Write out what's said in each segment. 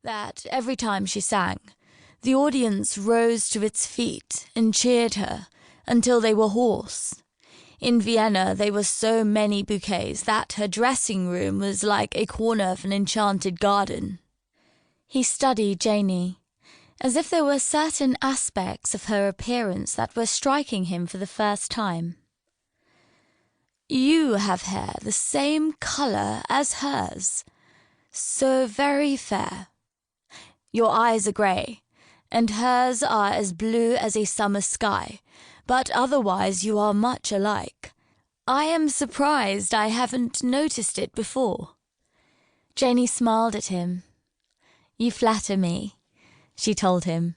that every time she sang, the audience rose to its feet and cheered her until they were hoarse. In Vienna there were so many bouquets that her dressing room was like a corner of an enchanted garden. He studied Janie, as if there were certain aspects of her appearance that were striking him for the first time. "You have hair the same colour as hers, so very fair. Your eyes are grey, and hers are as blue as a summer sky, but otherwise you are much alike. I am surprised I haven't noticed it before." Janie smiled at him. "You flatter me," she told him.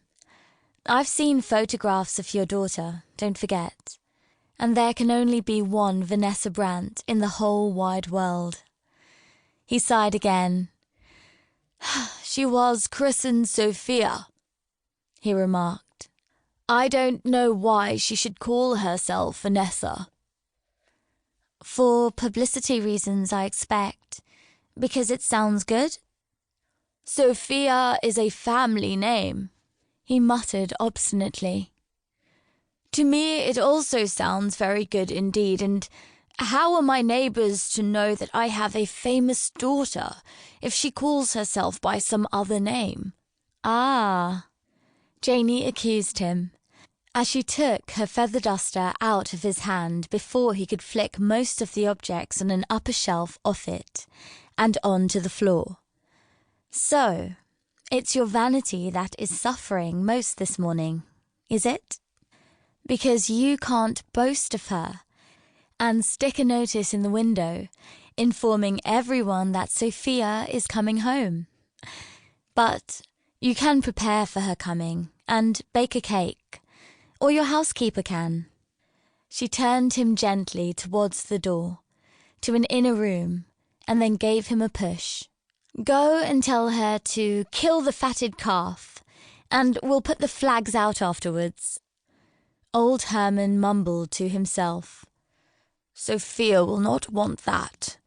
"I've seen photographs of your daughter, don't forget. And there can only be one Vanessa Brandt in the whole wide world." He sighed again. "She was christened Sophia," he remarked. "I don't know why she should call herself Vanessa." "For publicity reasons, I expect. Because it sounds good?" "Sophia is a family name," he muttered obstinately. "To me it also sounds very good indeed, and how are my neighbours to know that I have a famous daughter if she calls herself by some other name?" "Ah," Janie accused him, as she took her feather duster out of his hand before he could flick most of the objects on an upper shelf off it and onto the floor. "So, it's your vanity that is suffering most this morning, is it? Because you can't boast of her and stick a notice in the window informing everyone that Sophia is coming home. But you can prepare for her coming and bake a cake, or your housekeeper can." She turned him gently towards the door, to an inner room, and then gave him a push. "Go and tell her to kill the fatted calf, and we'll put the flags out afterwards." Old Herman mumbled to himself. "Sophia will not want that.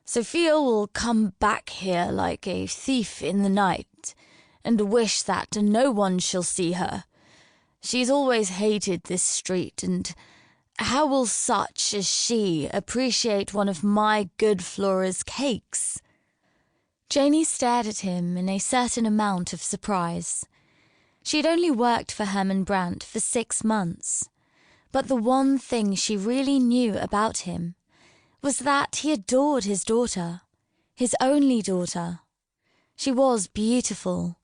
Sophia will come back here like a thief in the night, and wish that no one shall see her. She's always hated this street, and how will such as she appreciate one of my good Flora's cakes?" Janie stared at him in a certain amount of surprise. She had only worked for Herman Brandt for 6 months, but the one thing she really knew about him was that he adored his daughter, his only daughter. She was beautiful,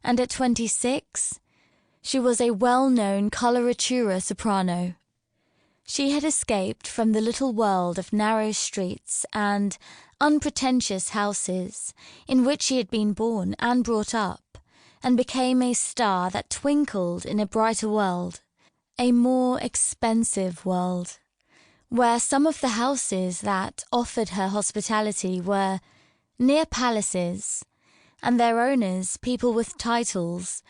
and at 26, she was a well-known coloratura soprano. She had escaped from the little world of narrow streets and unpretentious houses in which she had been born and brought up, and became a star that twinkled in a brighter world, a more expensive world, where some of the houses that offered her hospitality were near palaces, and their owners people with titles,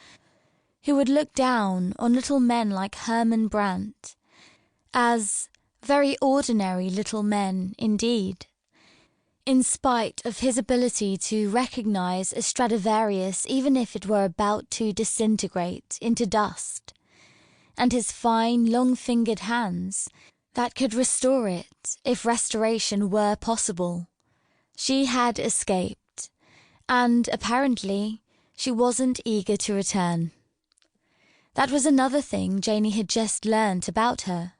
who would look down on little men like Herman Brandt as very ordinary little men indeed, in spite of his ability to recognize a Stradivarius even if it were about to disintegrate into dust, and his fine, long-fingered hands that could restore it if restoration were possible. She had escaped, and apparently she wasn't eager to return. That was another thing Janie had just learnt about her,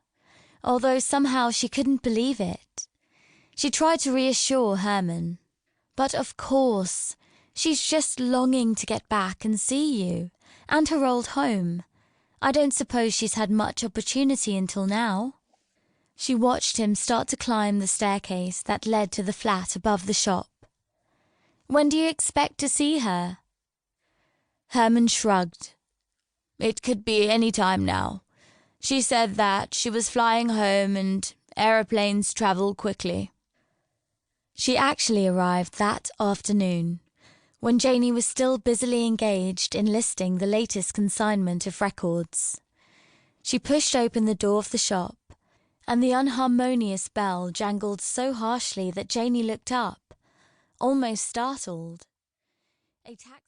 although somehow she couldn't believe it. She tried to reassure Herman. "But of course, she's just longing to get back and see you, and her old home. I don't suppose she's had much opportunity until now." She watched him start to climb the staircase that led to the flat above the shop. "When do you expect to see her?" Herman shrugged. "It could be any time now. She said that she was flying home and aeroplanes travel quickly." She actually arrived that afternoon, when Janie was still busily engaged in listing the latest consignment of records. She pushed open the door of the shop, and the unharmonious bell jangled so harshly that Janie looked up, almost startled. A taxi